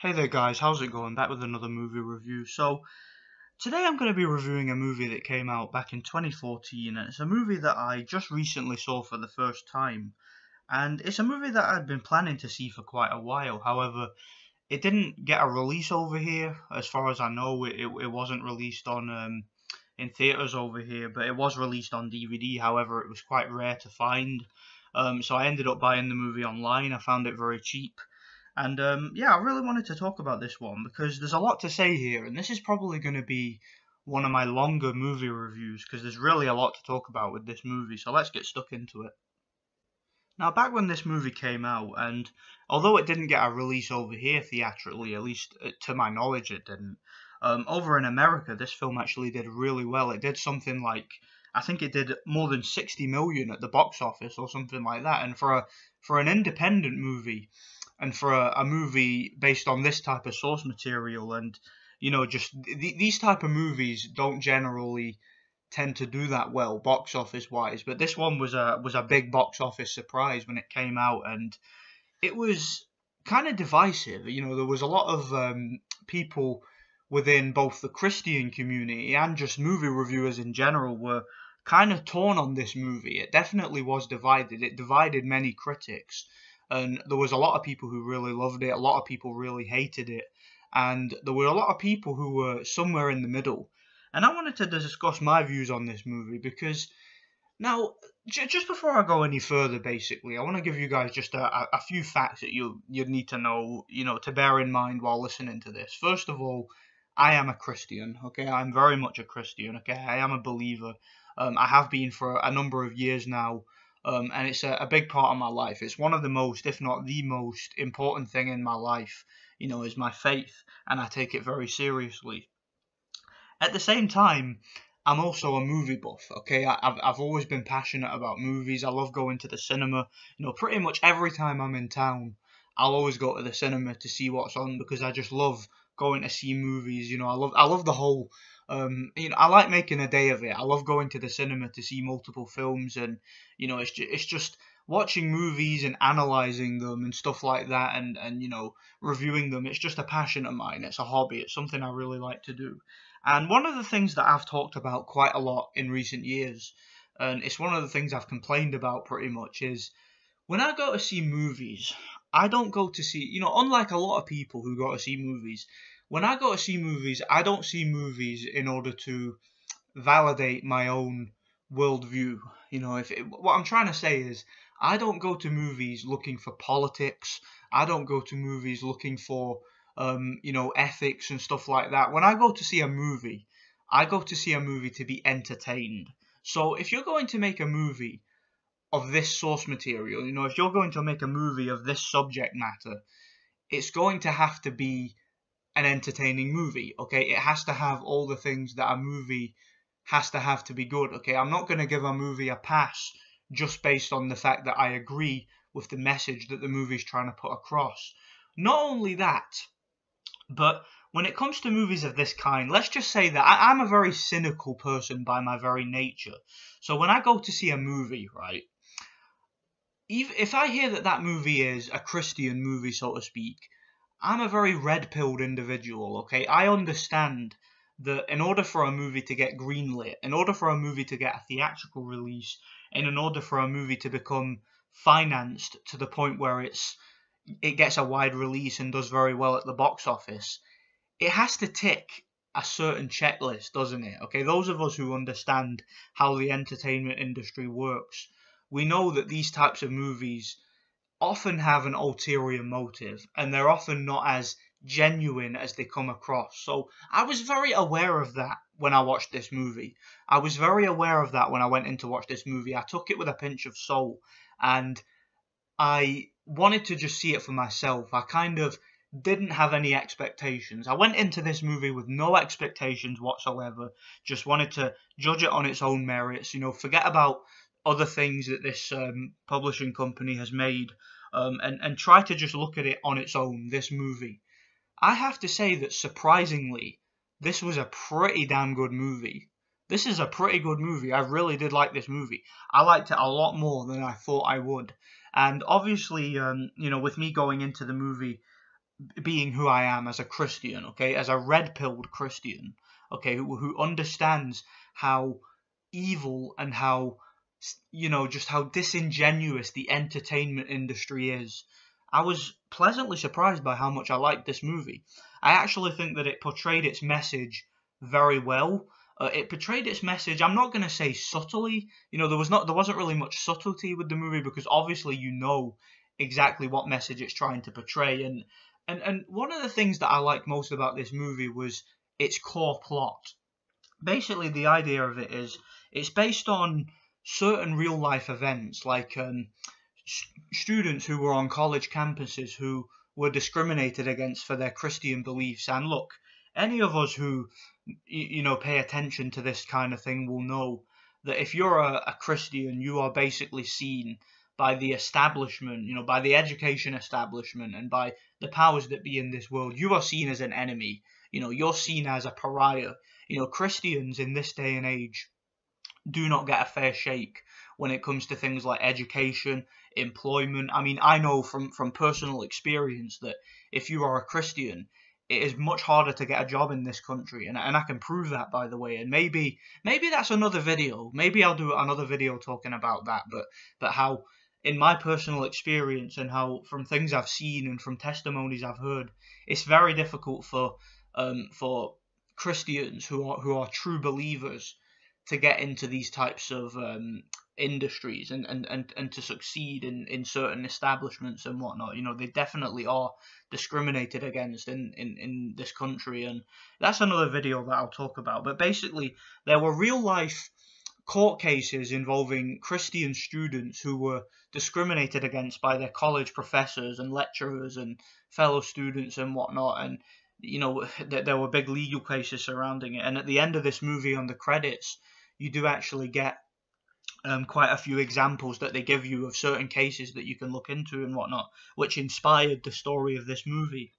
Hey there guys, how's it going? Back with another movie review. So, today I'm going to be reviewing a movie that came out back in 2014, and it's a movie that I just recently saw for the first time. And it's a movie that I'd been planning to see for quite a while. However, it didn't get a release over here. As far as I know, it wasn't released on in theaters over here, but it was released on DVD. However, it was quite rare to find. So I ended up buying the movie online. I found it very cheap. And yeah, I really wanted to talk about this one because there's a lot to say here, and this is probably going to be one of my longer movie reviews because there's really a lot to talk about with this movie. So let's get stuck into it. Now, back when this movie came out, and although it didn't get a release over here theatrically, at least to my knowledge it didn't, over in America, this film actually did really well. It did something like, I think it did more than 60 million at the box office or something like that. And for an independent movie, and for a movie based on this type of source material, and just these type of movies don't generally tend to do that well box office wise, but this one was a big box office surprise when it came out, and it was kind of divisive. There was a lot of people within both the Christian community and just movie reviewers in general were kind of torn on this movie. It definitely was divided. It divided many critics, and there was a lot of people who really loved it, a lot of people really hated it, and there were a lot of people who were somewhere in the middle. And I wanted to discuss my views on this movie because now, just before I go any further, basically, I want to give you guys just a few facts that you'd need to know, to bear in mind while listening to this. First of all, I am a Christian, okay? I'm very much a Christian, okay? I am a believer. I have been for a number of years now, and it's a big part of my life. It's one of the most, if not the most important thing in my life, is my faith, and I take it very seriously. At the same time, I'm also a movie buff. Okay, I've always been passionate about movies. I love going to the cinema. Pretty much every time I'm in town, I'll always go to the cinema to see what's on because I just love going to see movies. I love the whole. I like making a day of it. I love going to the cinema to see multiple films, and it's just watching movies and analyzing them and stuff like that, and reviewing them. It's just a passion of mine. It's a hobby. It's something I really like to do. And one of the things that I've talked about quite a lot in recent years, and it's one of the things I've complained about pretty much, is when I go to see movies, I don't go to see, unlike a lot of people who go to see movies, when I go to see movies, I don't see movies in order to validate my own worldview. What I'm trying to say is, I don't go to movies looking for politics. I don't go to movies looking for ethics and stuff like that. When I go to see a movie, I go to see a movie to be entertained. So if you're going to make a movie of this source material, if you're going to make a movie of this subject matter, it's going to have to be an entertaining movie, okay? It has to have all the things that a movie has to have to be good, okay? I'm not going to give a movie a pass just based on the fact that I agree with the message that the movie's trying to put across. Not only that, but when it comes to movies of this kind, let's just say that I'm a very cynical person by my very nature. So when I go to see a movie, right, if I hear that that movie is a Christian movie, so to speak, I'm a very red-pilled individual, okay? I understand that in order for a movie to get greenlit, in order for a movie to get a theatrical release, and in order for a movie to become financed to the point where it gets a wide release and does very well at the box office, it has to tick a certain checklist, doesn't it? Okay, those of us who understand how the entertainment industry works, we know that these types of movies often have an ulterior motive, and they're often not as genuine as they come across. So I was very aware of that when I watched this movie. I was very aware of that when I went in to watch this movie. I took it with a pinch of salt, and I wanted to just see it for myself. I kind of didn't have any expectations. I went into this movie with no expectations whatsoever. Just wanted to judge it on its own merits. Forget about other things that this publishing company has made, and try to just look at it on its own, this movie. I have to say that surprisingly, this was a pretty damn good movie. This is a pretty good movie. I really did like this movie. I liked it a lot more than I thought I would. And obviously, with me going into the movie, being who I am as a Christian, okay, as a red-pilled Christian, okay, who understands how evil and how, just how disingenuous the entertainment industry is. I was pleasantly surprised by how much I liked this movie. I actually think that it portrayed its message very well. It portrayed its message. I'm not going to say subtly. There wasn't really much subtlety with the movie because obviously exactly what message it's trying to portray. And one of the things that I liked most about this movie was its core plot. Basically, the idea of it is it's based on certain real life events, like students who were on college campuses who were discriminated against for their Christian beliefs. And look, any of us who pay attention to this kind of thing will know that if you're a Christian, you are basically seen by the establishment, by the education establishment and by the powers that be in this world. You are seen as an enemy. You're seen as a pariah. Christians in this day and age do not get a fair shake when it comes to things like education, employment. I mean, I know from personal experience that if you are a Christian, it is much harder to get a job in this country, and I can prove that, by the way. And maybe that's another video. Maybe I'll do another video talking about that. But how, in my personal experience, and how from things I've seen and from testimonies I've heard, it's very difficult for Christians who are true believers to get into these types of industries and to succeed in certain establishments and whatnot. They definitely are discriminated against in this country, and that's another video that I'll talk about. But basically, there were real life court cases involving Christian students who were discriminated against by their college professors and lecturers and fellow students and whatnot. And there were big legal cases surrounding it. And at the end of this movie, on the credits, you do actually get quite a few examples that they give you of certain cases that you can look into and whatnot, which inspired the story of this movie.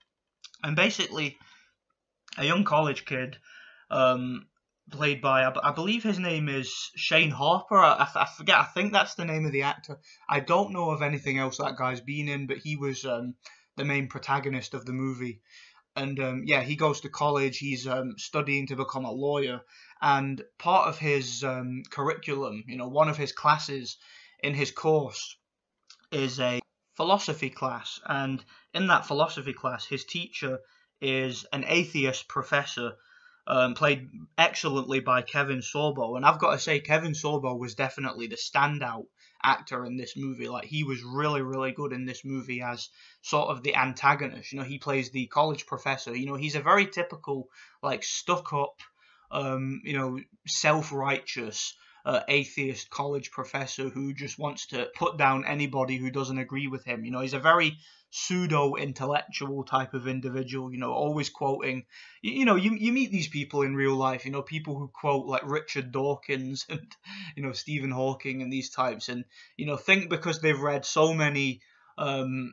And basically, a young college kid, played by, I believe his name is Shane Harper. I forget. I think that's the name of the actor. I don't know of anything else that guy's been in, but he was the main protagonist of the movie. And he goes to college. He's studying to become a lawyer. And part of his curriculum, one of his classes in his course is a philosophy class. And in that philosophy class, his teacher is an atheist professor, played excellently by Kevin Sorbo. And I've got to say, Kevin Sorbo was definitely the standout actor in this movie. Like, he was really, really good in this movie as sort of the antagonist. He plays the college professor. He's a very typical, like, stuck-up, self-righteous atheist college professor who just wants to put down anybody who doesn't agree with him. He's a very pseudo-intellectual type of individual, always quoting. You meet these people in real life, people who quote like Richard Dawkins and, Stephen Hawking and these types, and, think because they've read so many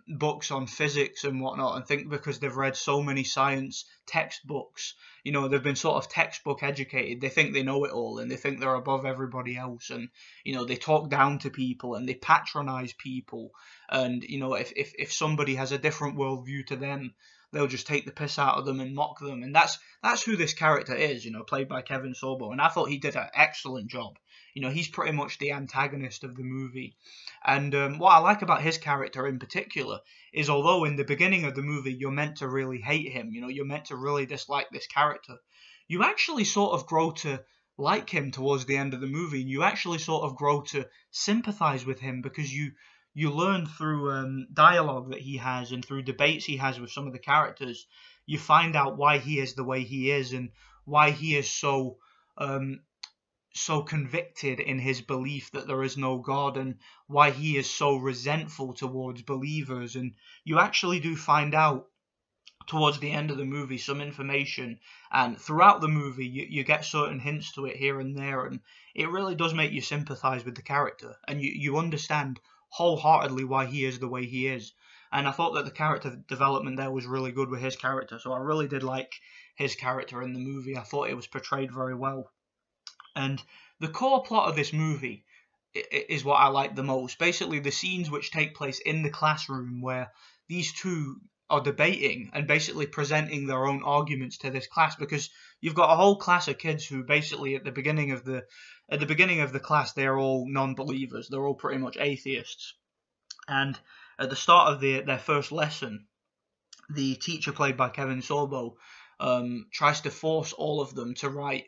books on physics and whatnot, and think because they've read so many science textbooks, they've been sort of textbook educated. They think they know it all, and they think they're above everybody else, and they talk down to people and they patronize people, and if somebody has a different worldview to them, they'll just take the piss out of them and mock them. And that's who this character is, played by Kevin Sorbo. And I thought he did an excellent job. He's pretty much the antagonist of the movie. And what I like about his character in particular is, although in the beginning of the movie you're meant to really hate him, you're meant to really dislike this character, you actually sort of grow to like him towards the end of the movie, and you actually sort of grow to sympathize with him, because you learn through dialogue that he has and through debates he has with some of the characters, you find out why he is the way he is, and why he is so convicted in his belief that there is no God, and why he is so resentful towards believers. And you actually do find out towards the end of the movie some information, and throughout the movie you get certain hints to it here and there, and it really does make you sympathize with the character, and you understand wholeheartedly why he is the way he is. And I thought that the character development there was really good with his character, so I really did like his character in the movie. I thought it was portrayed very well. And the core plot of this movie is what I like the most. Basically, the scenes which take place in the classroom where these two are debating and basically presenting their own arguments to this class, because you've got a whole class of kids who basically at the beginning of the class, they're all non-believers, they're all pretty much atheists. And at the start of their first lesson, the teacher, played by Kevin Sorbo, tries to force all of them to write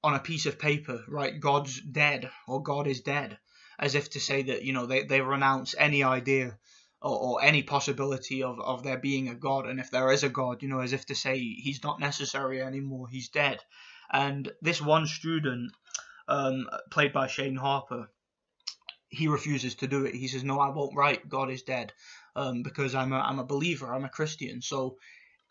on a piece of paper, write "God's dead" or "God is dead," as if to say that, you know, they renounce any idea or any possibility of there being a God, and if there is a God, you know, as if to say he's not necessary anymore, he's dead. And this one student, played by Shane Harper, he refuses to do it. He says, "No, I won't write God is dead, because I'm a believer, I'm a Christian." So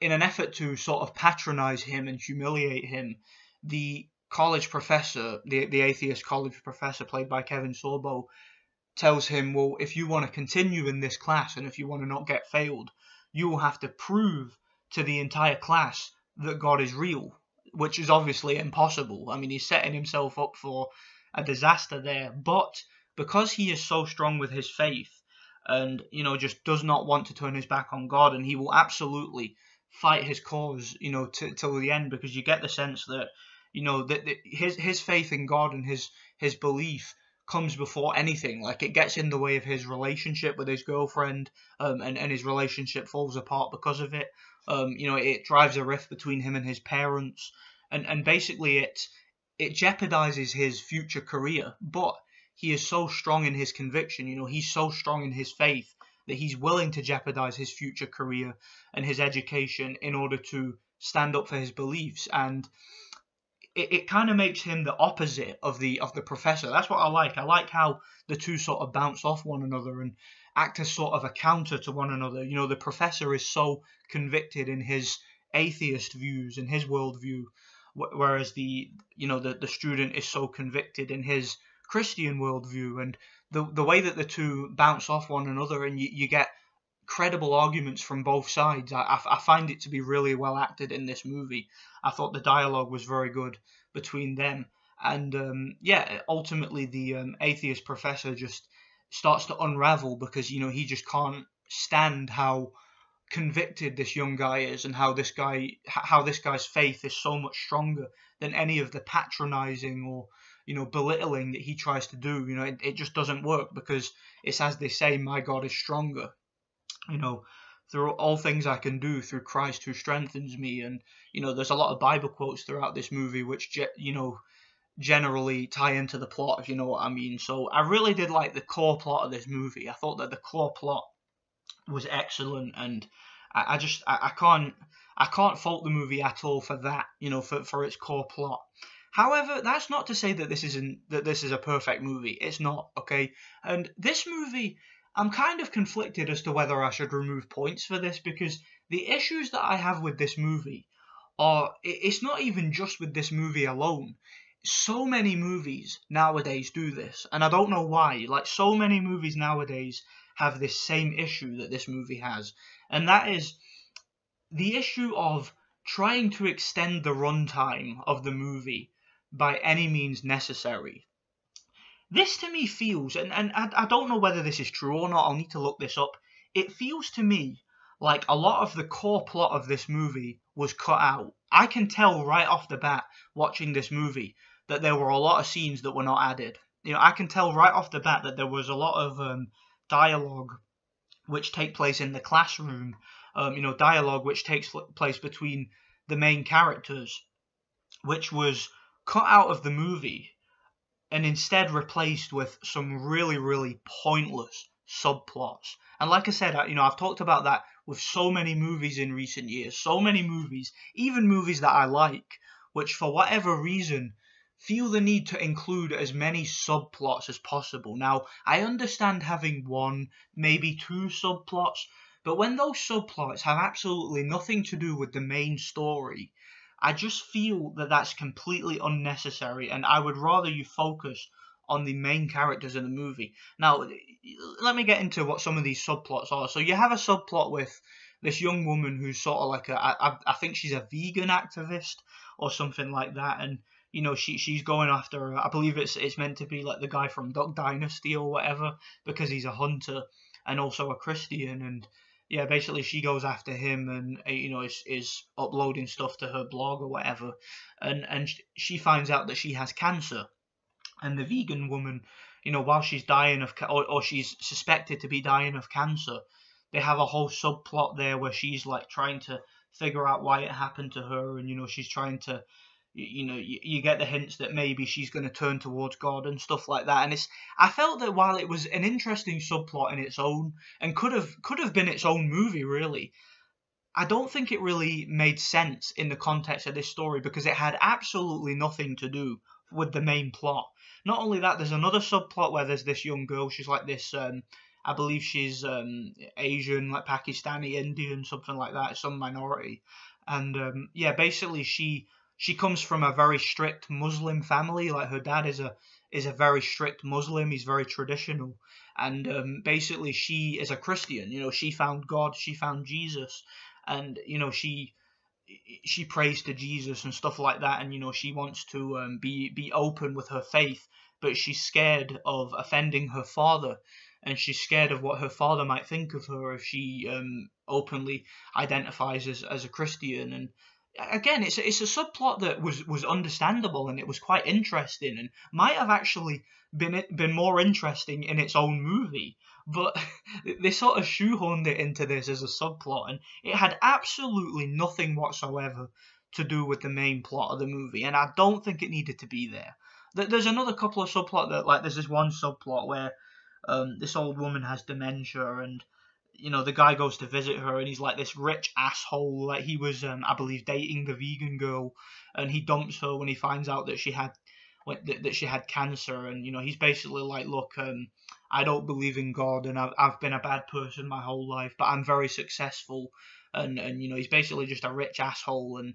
in an effort to sort of patronize him and humiliate him, the college professor, the atheist college professor, played by Kevin Sorbo, tells him, well, if you want to continue in this class and if you want to not get failed, you will have to prove to the entire class that God is real, which is obviously impossible. I mean, he's setting himself up for a disaster there, but because he is so strong with his faith and, you know, just does not want to turn his back on God, and he will absolutely fight his cause, you know, till the end, because you get the sense that, you know, that his faith in God and his belief comes before anything. Like, it gets in the way of his relationship with his girlfriend, and his relationship falls apart because of it. You know, it drives a rift between him and his parents, and basically it jeopardizes his future career. But he is so strong in his conviction, you know, he's so strong in his faith that he's willing to jeopardize his future career and his education in order to stand up for his beliefs. And it kind of makes him the opposite of the professor. That's what I like. I like how the two sort of bounce off one another and act as sort of a counter to one another. You know, the professor is so convicted in his atheist views and his worldview, whereas the student is so convicted in his Christian worldview. And the way that the two bounce off one another, and you get credible arguments from both sides. I find it to be really well acted in this movie. I thought the dialogue was very good between them. And ultimately the atheist professor just starts to unravel, because, you know, he just can't stand how convicted this young guy is, and how this guy's faith is so much stronger than any of the patronizing or, you know, belittling that he tries to do. You know, it just doesn't work, because it's, as they say, my God is stronger. You know, through all things I can do through Christ who strengthens me. And, you know, there's a lot of Bible quotes throughout this movie which, you know, generally tie into the plot, if you know what I mean. So I really did like the core plot of this movie. I thought that the core plot was excellent, and I can't fault the movie at all for that, you know, for its core plot. However, that's not to say that this is a perfect movie. It's not, okay? And this movie, I'm kind of conflicted as to whether I should remove points for this, because the issues that I have with this movie are, it's not even just with this movie alone. So many movies nowadays do this, and I don't know why. Like, so many movies nowadays have this same issue that this movie has, and that is the issue of trying to extend the runtime of the movie by any means necessary. This to me feels, and I don't know whether this is true or not, I'll need to look this up. It feels to me like a lot of the core plot of this movie was cut out. I can tell right off the bat, watching this movie, that there were a lot of scenes that were not added. You know, I can tell right off the bat that there was a lot of dialogue which take place in the classroom, you know, dialogue which takes place between the main characters, which was cut out of the movie and instead replaced with some really, really pointless subplots. And like I said, I've talked about that with so many movies in recent years, so many movies, even movies that I like, which for whatever reason feel the need to include as many subplots as possible. Now, I understand having one, maybe two subplots, but when those subplots have absolutely nothing to do with the main story, I just feel that that's completely unnecessary, and I would rather you focus on the main characters in the movie. Now, let me get into what some of these subplots are. So you have a subplot with this young woman who's sort of like I think she's a vegan activist or something like that, and, you know, she's going after, I believe it's meant to be like the guy from Duck Dynasty or whatever, because he's a hunter and also a Christian. And yeah, basically she goes after him and is uploading stuff to her blog or whatever, and she finds out that she has cancer, and the vegan woman, while she's dying of or she's suspected to be dying of cancer, they have a whole subplot there where she's like trying to figure out why it happened to her, and she's trying to you get the hints that maybe she's going to turn towards God and stuff like that. And I felt that while it was an interesting subplot in its own and could have been its own movie really, I don't think it really made sense in the context of this story because it had absolutely nothing to do with the main plot. Not only that, there's another subplot where there's this young girl. She's like this, I believe she's Asian, like Pakistani, Indian, something like that, some minority. And yeah, basically she comes from a very strict Muslim family. Like her dad is a very strict Muslim. He's very traditional, and basically she is a Christian. She found God, she found Jesus, and she prays to Jesus and stuff like that, and she wants to be open with her faith, but she's scared of offending her father, and she's scared of what her father might think of her if she openly identifies as a Christian. And again, it's a subplot that was understandable and it was quite interesting and might have actually been more interesting in its own movie, but they sort of shoehorned it into this as a subplot, and it had absolutely nothing whatsoever to do with the main plot of the movie, and I don't think it needed to be there. There's another couple of subplot that, like, there's this one subplot where this old woman has dementia, and the guy goes to visit her, and he's like this rich asshole. Like, he was, I believe, dating the vegan girl, and he dumps her when he finds out that she had cancer. And he's basically like, look, I don't believe in God, and I've been a bad person my whole life, but I'm very successful. And he's basically just a rich asshole. And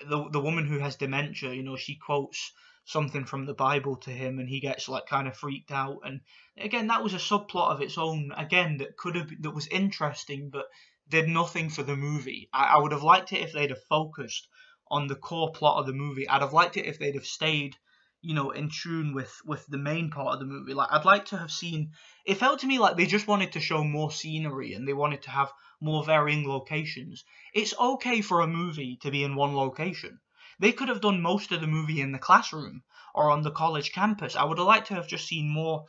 the woman who has dementia, she quotes something from the Bible to him, and he gets like kind of freaked out. And again, that was a subplot of its own, again, that was interesting, but did nothing for the movie. I would have liked it if they'd have focused on the core plot of the movie. I'd have liked it if they'd have stayed, in tune with the main part of the movie. Like, I'd like to have seen. It felt to me like they just wanted to show more scenery and they wanted to have more varying locations. It's okay for a movie to be in one location. They could have done most of the movie in the classroom or on the college campus. I would have liked to have just seen more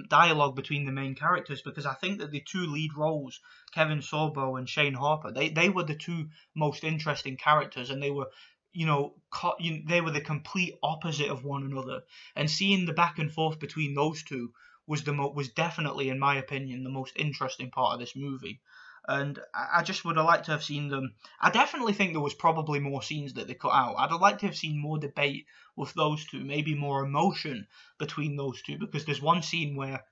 dialogue between the main characters, because I think that the two lead roles, Kevin Sorbo and Shane Harper, they were the two most interesting characters, and they were they were the complete opposite of one another. And seeing the back and forth between those two was definitely, in my opinion, the most interesting part of this movie. And I just would have liked to have seen them. I definitely think there was probably more scenes that they cut out. I'd have liked to have seen more debate with those two, maybe more emotion between those two, because there's one scene where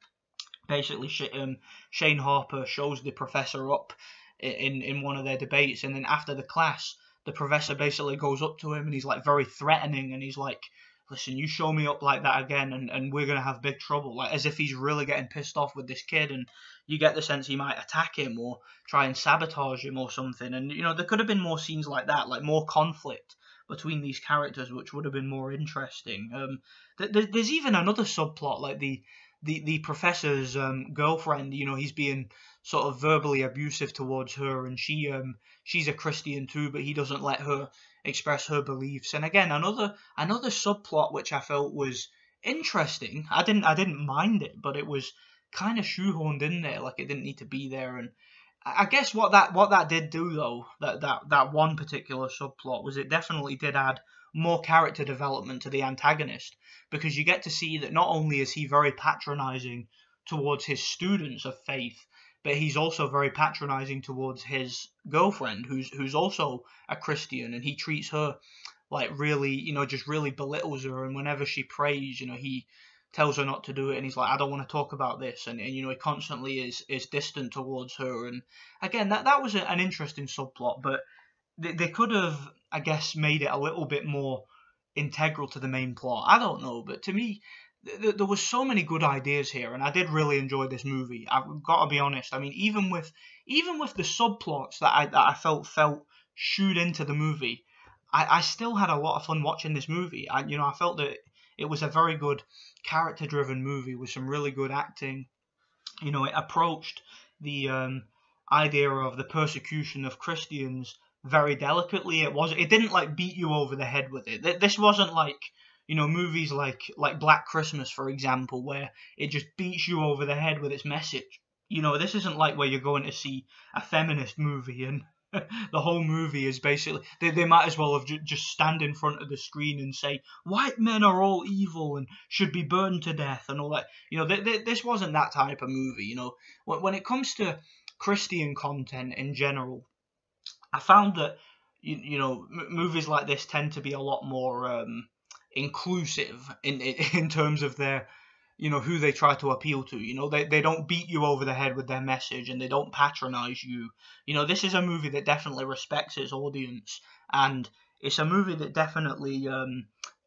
basically Shane Harper shows the professor up in one of their debates, and then after the class, the professor basically goes up to him and he's like very threatening, and he's like, listen, you show me up like that again and we're going to have big trouble, like as if he's really getting pissed off with this kid. And you get the sense he might attack him or try and sabotage him or something. And there could have been more scenes like that, like more conflict between these characters, which would have been more interesting. There's even another subplot, like the professor's girlfriend. He's being sort of verbally abusive towards her, and she's a Christian too, but he doesn't let her express her beliefs. And again, another subplot which I felt was interesting. I didn't mind it, but it was kind of shoehorned in there, like it didn't need to be there. And I guess what that did do, though, that one particular subplot, was it definitely did add more character development to the antagonist, because you get to see that not only is he very patronizing towards his students of faith, but he's also very patronizing towards his girlfriend, who's also a Christian, and he treats her like really, just really belittles her. And whenever she prays, he tells her not to do it, and he's like, I don't want to talk about this, and he constantly is distant towards her. And again, that was an interesting subplot, but they could have, I guess, made it a little bit more integral to the main plot. I don't know, but to me, there was so many good ideas here, and I did really enjoy this movie. I've got to be honest. I mean, even with the subplots that I felt shoot into the movie, I still had a lot of fun watching this movie. I felt that it was a very good character-driven movie with some really good acting. It approached the idea of the persecution of Christians very delicately. It didn't like beat you over the head with it. This wasn't like, you know, movies like Black Christmas, for example, where it just beats you over the head with its message. You know, this isn't like where you're going to see a feminist movie and the whole movie is basically they might as well have just stand in front of the screen and say white men are all evil and should be burned to death and all that. You know, this wasn't that type of movie. You know, when it comes to Christian content in general, I found that you know movies like this tend to be a lot more inclusive in terms of their, you know, who they try to appeal to. You know, they don't beat you over the head with their message and they don't patronize you. You know, this is a movie that definitely respects its audience, and it's a movie that definitely,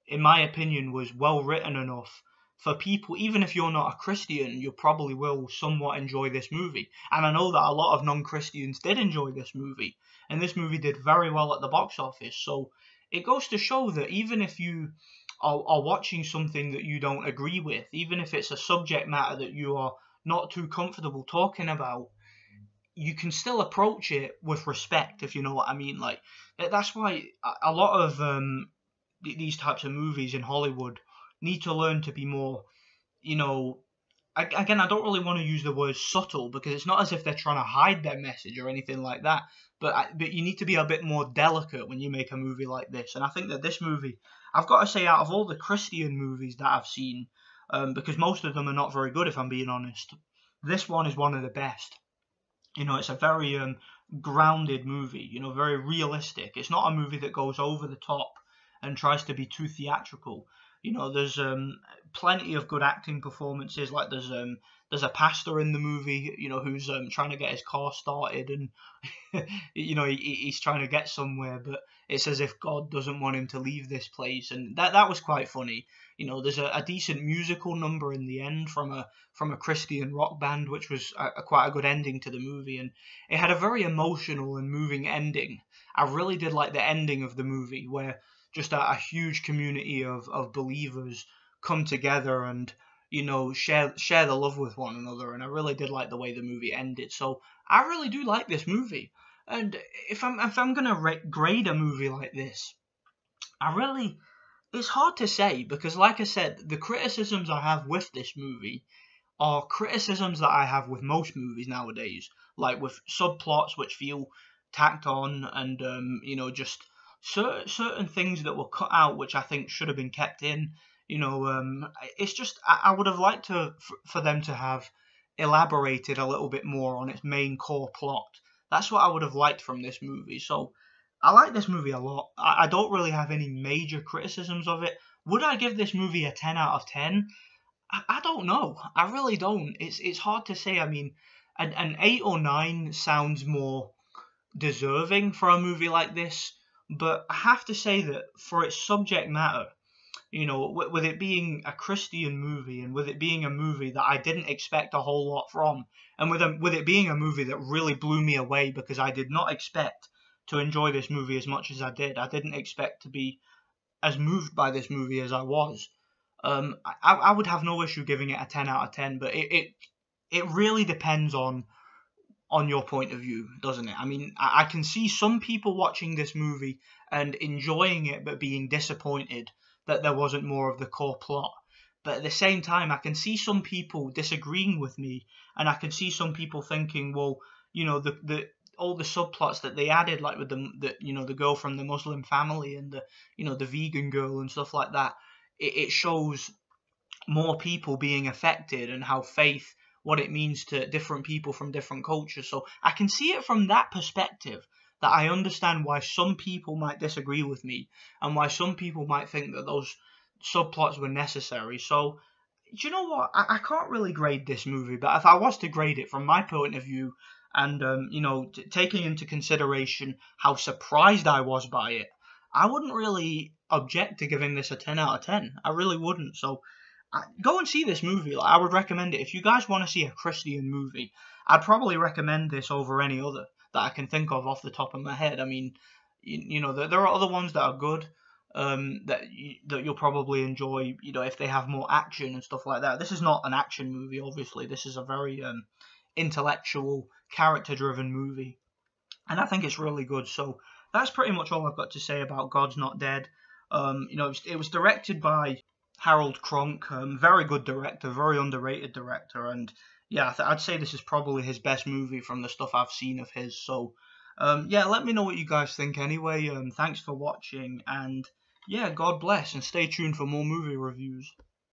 in my opinion, was well written enough for people. Even if you're not a Christian, you probably will somewhat enjoy this movie. And I know that a lot of non-Christians did enjoy this movie, and this movie did very well at the box office. So it goes to show that even if you are watching something that you don't agree with, even if it's a subject matter that you are not too comfortable talking about, you can still approach it with respect, if you know what I mean. Like, that's why a lot of these types of movies in Hollywood need to learn to be more, you know, again, I don't really want to use the word subtle, because it's not as if they're trying to hide their message or anything like that. But you need to be a bit more delicate when you make a movie like this. And I think that this movie, I've got to say, out of all the Christian movies that I've seen, because most of them are not very good, if I'm being honest, this one is one of the best. You know, it's a very grounded movie. You know, very realistic. It's not a movie that goes over the top and tries to be too theatrical. You know, there's plenty of good acting performances. Like there's a pastor in the movie, you know, who's trying to get his car started, and you know he's trying to get somewhere, but it's as if God doesn't want him to leave this place, and that was quite funny. You know, there's a decent musical number in the end from a Christian rock band, which was quite a good ending to the movie, and it had a very emotional and moving ending. I really did like the ending of the movie, where just a huge community of believers come together and, you know, share the love with one another. And I really did like the way the movie ended. So I really do like this movie. And if I'm gonna grade a movie like this, it's hard to say, because like I said, the criticisms I have with this movie are criticisms that I have with most movies nowadays, like with subplots which feel tacked on, and you know, just certain things that were cut out which I think should have been kept in. You know, it's just I would have liked for them to have elaborated a little bit more on its main core plot. That's what I would have liked from this movie. So I like this movie a lot. I don't really have any major criticisms of it. Would I give this movie a 10 out of 10? I don't know. I really don't. It's hard to say. I mean, an 8 or 9 sounds more deserving for a movie like this, but I have to say that for its subject matter, you know, with it being a Christian movie, and with it being a movie that I didn't expect a whole lot from, and with it being a movie that really blew me away, because I did not expect to enjoy this movie as much as I did. I didn't expect to be as moved by this movie as I was. I would have no issue giving it a 10 out of 10, but it really depends on your point of view, doesn't it? I mean, I can see some people watching this movie and enjoying it, but being disappointed that there wasn't more of the core plot. But at the same time, I can see some people disagreeing with me, and I can see some people thinking, well, you know, the all the subplots that they added, like with the you know, the girl from the Muslim family, and the, you know, the vegan girl and stuff like that, it shows more people being affected, and how faith, what it means to different people from different cultures. So I can see it from that perspective, that I understand why some people might disagree with me, and why some people might think that those subplots were necessary. So, do you know what? I can't really grade this movie, but if I was to grade it from my point of view, and you know, taking into consideration how surprised I was by it, I wouldn't really object to giving this a 10 out of 10. I really wouldn't. So go and see this movie. Like, I would recommend it. If you guys want to see a Christian movie, I'd probably recommend this over any other that I can think of off the top of my head. I mean, you know, there are other ones that are good, that you'll probably enjoy, you know, if they have more action and stuff like that. This is not an action movie, obviously. This is a very intellectual character-driven movie, and I think it's really good. So that's pretty much all I've got to say about God's Not Dead. It was directed by Harold Kronk, very good director, very underrated director, and yeah, I'd say this is probably his best movie from the stuff I've seen of his. So yeah, let me know what you guys think anyway. Thanks for watching, and yeah, God bless, and stay tuned for more movie reviews.